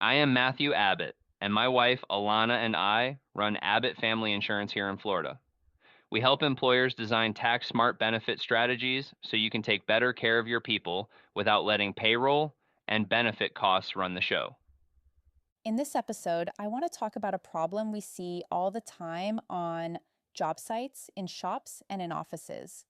I am Matthew Abbott, and my wife, Alana, and I run Abbott Family Insurance here in Florida. We help employers design tax smart benefit strategies so you can take better care of your people without letting payroll and benefit costs run the show. In this episode, I want to talk about a problem we see all the time on job sites, in shops, and in offices.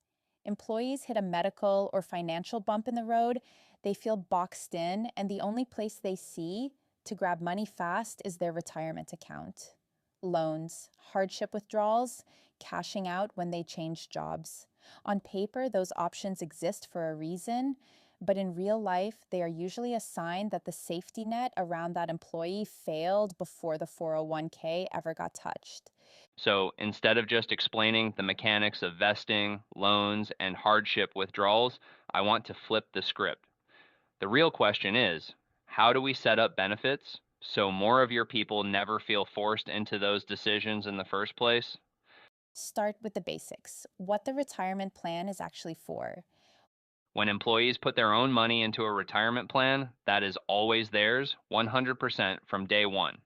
Employees hit a medical or financial bump in the road, they feel boxed in, and the only place they see to grab money fast is their retirement account. Loans, hardship withdrawals, cashing out when they change jobs. On paper, those options exist for a reason, but in real life, they are usually a sign that the safety net around that employee failed before the 401k ever got touched. So instead of just explaining the mechanics of vesting, loans, and hardship withdrawals, I want to flip the script. The real question is, how do we set up benefits so more of your people never feel forced into those decisions in the first place? Start with the basics, what the retirement plan is actually for. When employees put their own money into a retirement plan, that is always theirs, 100% from day one.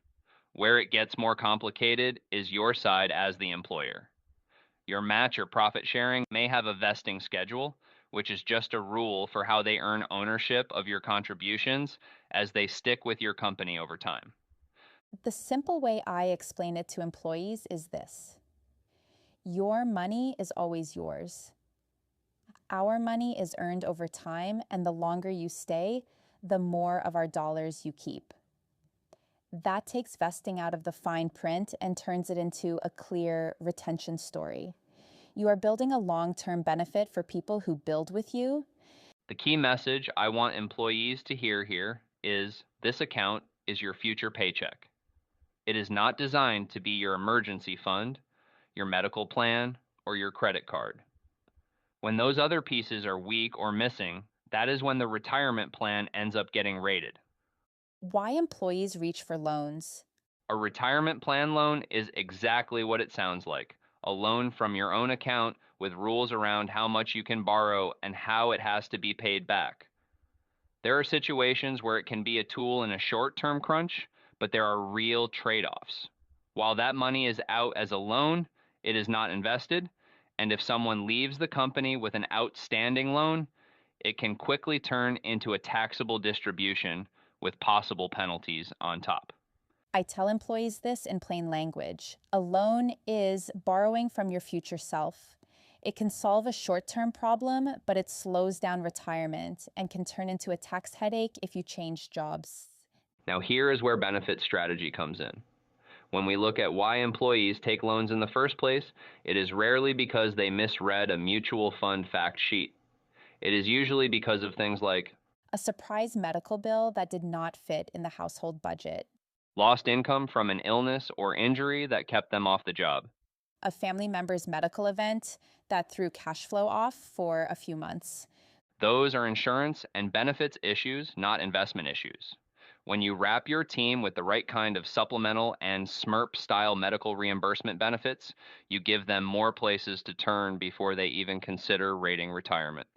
Where it gets more complicated is your side as the employer. Your match or profit sharing may have a vesting schedule, which is just a rule for how they earn ownership of your contributions as they stick with your company over time. The simple way I explain it to employees is this: your money is always yours. Our money is earned over time, and the longer you stay, the more of our dollars you keep. That takes vesting out of the fine print and turns it into a clear retention story. You are building a long-term benefit for people who build with you. The key message I want employees to hear here is this account is your future paycheck. It is not designed to be your emergency fund, your medical plan, or your credit card. When those other pieces are weak or missing, that is when the retirement plan ends up getting raided. Why employees reach for loans? A retirement plan loan is exactly what it sounds like, a loan from your own account with rules around how much you can borrow and how it has to be paid back. There are situations where it can be a tool in a short term crunch, but there are real trade offs. While that money is out as a loan, it is not invested, and if someone leaves the company with an outstanding loan, it can quickly turn into a taxable distribution with possible penalties on top. I tell employees this in plain language. A loan is borrowing from your future self. It can solve a short-term problem, but it slows down retirement and can turn into a tax headache if you change jobs. Now, here is where benefit strategy comes in. When we look at why employees take loans in the first place, it is rarely because they misread a mutual fund fact sheet. It is usually because of things like A surprise medical bill that did not fit in the household budget. lost income from an illness or injury that kept them off the job. A family member's medical event that threw cash flow off for a few months. Those are insurance and benefits issues, not investment issues. When you wrap your team with the right kind of supplemental and SMRP style medical reimbursement benefits, you give them more places to turn before they even consider rating retirement.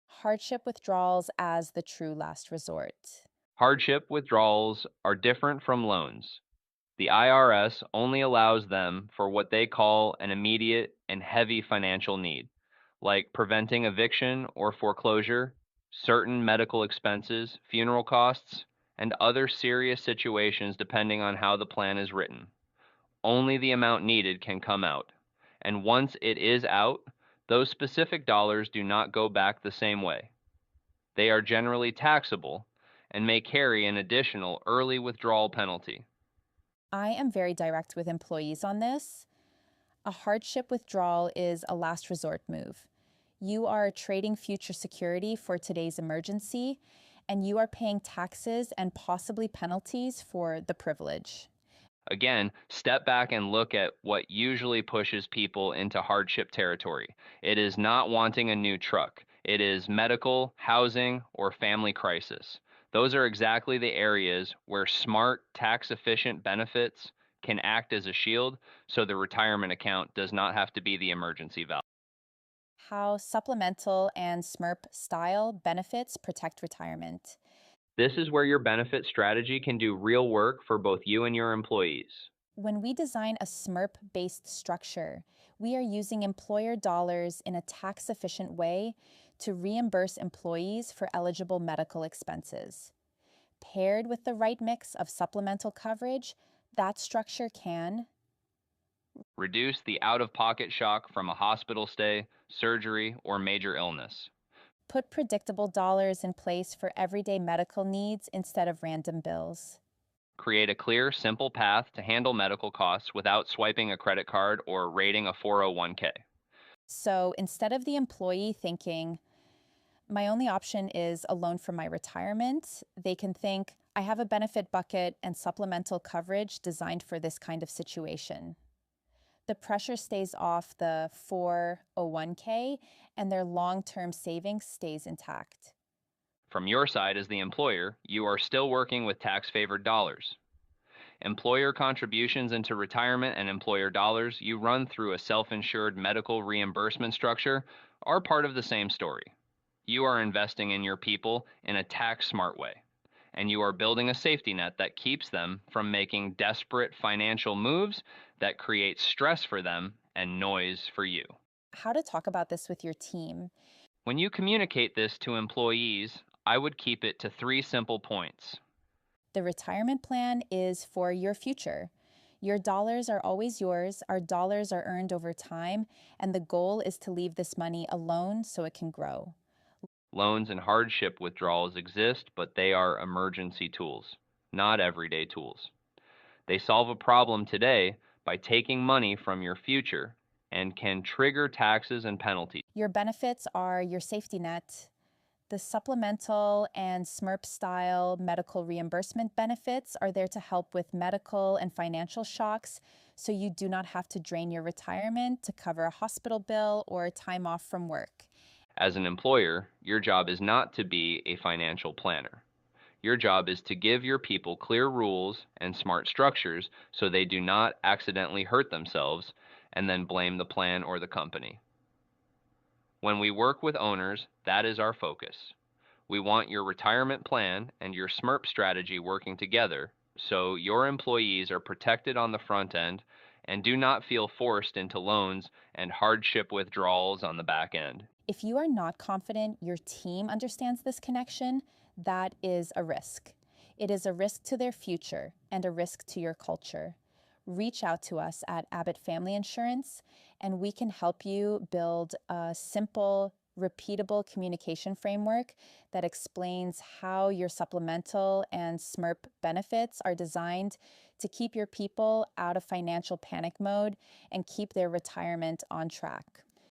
Hardship withdrawals as the true last resort. Hardship withdrawals are different from loans. The IRS only allows them for what they call an immediate and heavy financial need, like preventing eviction or foreclosure, certain medical expenses, funeral costs, and other serious situations depending on how the plan is written. Only the amount needed can come out. And once it is out, those specific dollars do not go back the same way. They are generally taxable and may carry an additional early withdrawal penalty. I am very direct with employees on this. A hardship withdrawal is a last resort move. You are trading future security for today's emergency, and you are paying taxes and possibly penalties for the privilege. Again, step back and look at what usually pushes people into hardship territory. It is not wanting a new truck. It is medical, housing, or family crisis. Those are exactly the areas where smart, tax efficient benefits can act as a shield so the retirement account does not have to be the emergency valve. How supplemental and SMRP style benefits protect retirement. This is where your benefit strategy can do real work for both you and your employees. When we design a SMRP-based structure, we are using employer dollars in a tax-efficient way to reimburse employees for eligible medical expenses. Paired with the right mix of supplemental coverage, that structure can Reduce the out of pocket shock from a hospital stay, surgery, or major illness. put predictable dollars in place for everyday medical needs instead of random bills. Create a clear, simple path to handle medical costs without swiping a credit card or raiding a 401k. So instead of the employee thinking, my only option is a loan for my retirement, they can think, I have a benefit bucket and supplemental coverage designed for this kind of situation. The pressure stays off the 401k and their long-term savings stays intact. From your side as the employer, you are still working with tax favored dollars. Employer contributions into retirement and employer dollars you run through a self insured medical reimbursement structure are part of the same story. You are investing in your people in a tax smart way, and you are building a safety net that keeps them from making desperate financial moves that create stress for them and noise for you. How to talk about this with your team. When you communicate this to employees, I would keep it to three simple points. The retirement plan is for your future. Your dollars are always yours. Our dollars are earned over time, and the goal is to leave this money alone so it can grow. Loans and hardship withdrawals exist, but they are emergency tools, not everyday tools. They solve a problem today by taking money from your future and can trigger taxes and penalties. Your benefits are your safety net. The supplemental and SMRP style medical reimbursement benefits are there to help with medical and financial shocks so you do not have to drain your retirement to cover a hospital bill or time off from work. As an employer, your job is not to be a financial planner. Your job is to give your people clear rules and smart structures so they do not accidentally hurt themselves and then blame the plan or the company. When we work with owners, that is our focus. We want your retirement plan and your SMRP strategy working together so your employees are protected on the front end and do not feel forced into loans and hardship withdrawals on the back end. If you are not confident your team understands this connection, that is a risk. It is a risk to their future and a risk to your culture. Reach out to us at Abbott Family Insurance, and we can help you build a simple, repeatable communication framework that explains how your supplemental and SMRP benefits are designed to keep your people out of financial panic mode and keep their retirement on track.